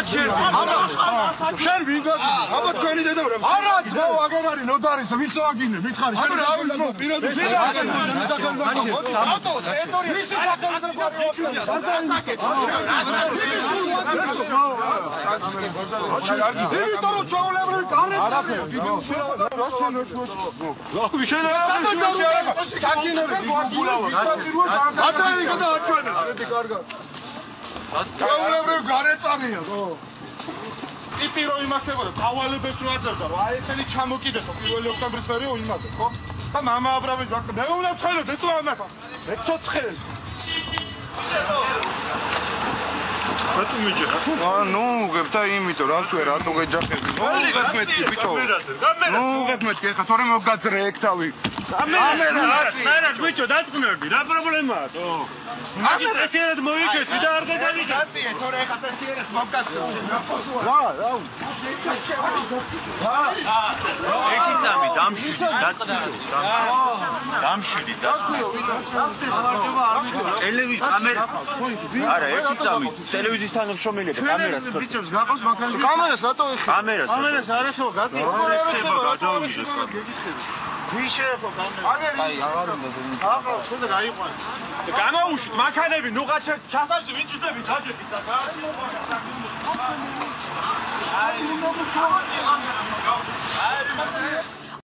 შენ ვინ გაგინე? აბა თქვენი დედა რა? არა, ძმო, აგერ არის ნოტარისა, ვისო აგინე? მითხარი, შენ რა არის ძმო? პირადად მისი ტიპი რო იმასებოდა, დავალებებს რო აწერდა, რა ესენი ჩამოკიდეთო 1 ოქტომბრის მერე იმაზე, ხო? და მამა აბრამის ბაკ, მე უნდა ვცხოვროთ ეს თუ ამათა. მე ცოცხლებს. რატომ მიჯერა? ნუ უღებდა იმიტომ, რას ვერ რატო გეჯახები? უღებ მეთქი ბიჭო. ნუ უღებ მეთქი, ხა თორე მოგაძრე ეგ თავი. მერად ბიჭო, დაწყნები, რა პრობლემაა? ამერ წესიერად მოიგეთ და არ გადაგიგეთ. დაწიე, თორე ხა წესიერად მოგაძრე. ერთი წამი დამშვიდი, დაწყნები. დამშვიდი, დაწყნები. ტელევიზია კამერა. არა, ერთი წამი ტელევიზიის თანამშრომელი და კამერას ხარ. ბიჭებს გაყავს მანქანა. კამერას რატო ეხება? კამერას არ ეხება, გაწი. ვინ შეეხო კამერას? აი, აღარ უნდა ზემო. აღარ, ხოდა გაიყვანე. გამაუშვით მანქანები, ნუ გაჩ ჩასარჯი ვინ ჭდები დაჯებით და აი, ნუ მოგწოდი. აი,